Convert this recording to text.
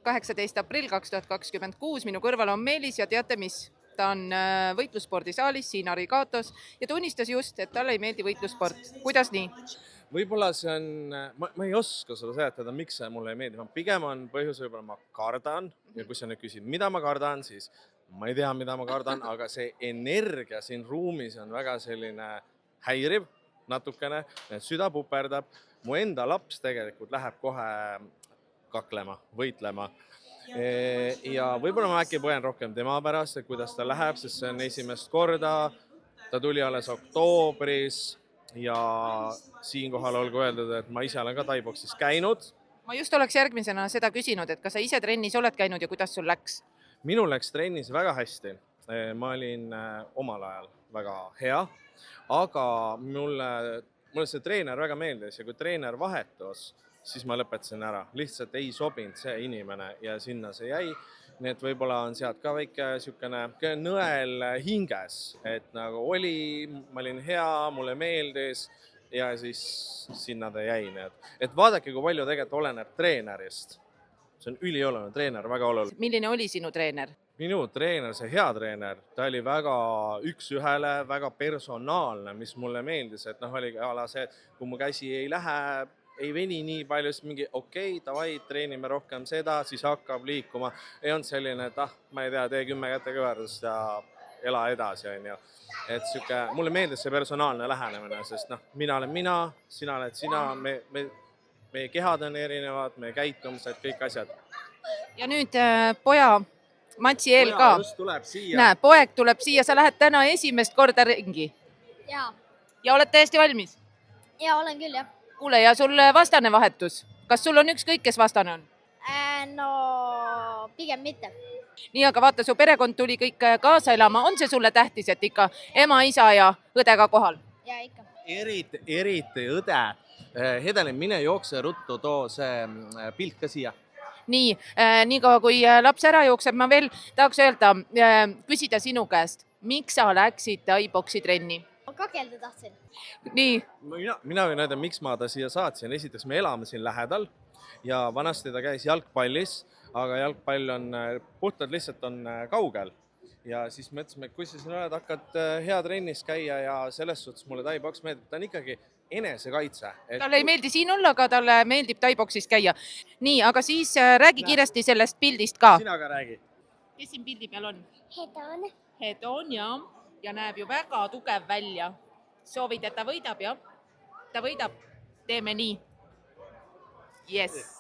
18. aprill 2026, minu kõrval on Meelis ja teate mis? Ta on võitlusspordisaalis siin Arigatos ja tunnistas just, et talle ei meeldi võitlussport. Kuidas nii? Võib-olla see on, ma ei oska sulle seletada, miks see mulle ei meeldi. Pigem on põhjus, võib-olla ma kardan ja kui sa nüüd küsid, mida ma kardan, siis ma ei tea, mida ma kardan, aga see energia siin ruumis on väga selline häiriv natukene, süda puperdab. Mu enda laps tegelikult läheb kohe kaklema, võitlema. Ja võib-olla ma äkki põen rohkem tema pärast, et kuidas ta läheb, sest see on esimest korda. Ta tuli alles oktoobris ja siinkohal olgu öeldud, et ma ise olen ka taiboksis käinud. Ma just oleks järgmisena seda küsinud, et kas sa ise trennis oled käinud ja kuidas sul läks? Minul läks trennis väga hästi. Ma olin omal ajal väga hea, aga mulle see treener väga meeldis ja kui treener vahetus, siis ma lõpetasin ära. Lihtsalt ei sobinud see inimene ja sinna see jäi. Nii et võib-olla on sealt ka väike sükene nõel hinges, et nagu oli, ma olin hea, mulle meeldis ja siis sinna ta jäi. Et vaadake, kui palju tegelikult oleneb treenerist. See on ülioluline, treener väga oluline. Milline oli sinu treener? Minu treener, see hea treener, ta oli väga üks-ühele, väga personaalne, mis mulle meeldis, et oli ala see, et kui mu käsi ei lähe, ei veni nii palju, siis mingi okei, davai, treenime rohkem seda, siis hakkab liikuma. Ei olnud selline, et ma ei tea, tee 10 kätekõverdust ja ela edasi. Et mulle meeldis see personaalne lähenemine, sest mina olen mina, sina oled sina, meie kehad on erinevad, meie käitumised, kõik asjad. Ja nüüd poja matsi eel ka. Just tuleb siia. Näe, poeg tuleb siia, sa lähed täna esimest korda ringi. Jaa. Ja oled täiesti valmis? Jaa, olen küll, jah. Kuule, ja sul vastane vahetus. Kas sul on ükskõik, kes vastane on? No, pigem mitte. Nii, aga vaata, su perekond tuli kõik kaasa elama. On see sulle tähtis, et ikka ema, isa ja õdega kohal? Jaa, ikka. Eriti õde. Hedelin, mine jookse ruttu, too see pilt ka siia. Nii kaua kui laps ära jookseb, ma veel tahaks öelda, küsida sinu käest, miks sa läksid taiboksi trenni? Ma kakelda tahtsin. Nii. Mina võin öelda, miks ma ta siia saatsin. Esiteks me elame siin lähedal ja vanasti ta käis jalgpallis, aga jalgpall on puhtalt lihtsalt on kaugel. Ja siis mõtlesime, et kui sa siin oled, hakkad hea trennis käia ja selles suhtes mulle taiboks meeldib. Ta on ikkagi enesekaitse. Talle ei meeldi siin olla, aga talle meeldib taiboksis käia. Nii, aga siis räägi kiiresti sellest pildist ka. Sina ka räägi. Kes siin pildi peal on? Hedon. Hedon, jah. Ja näeb ju väga tugev välja. Soovid, et ta võidab, jah? Ta võidab. Teeme nii. Yes.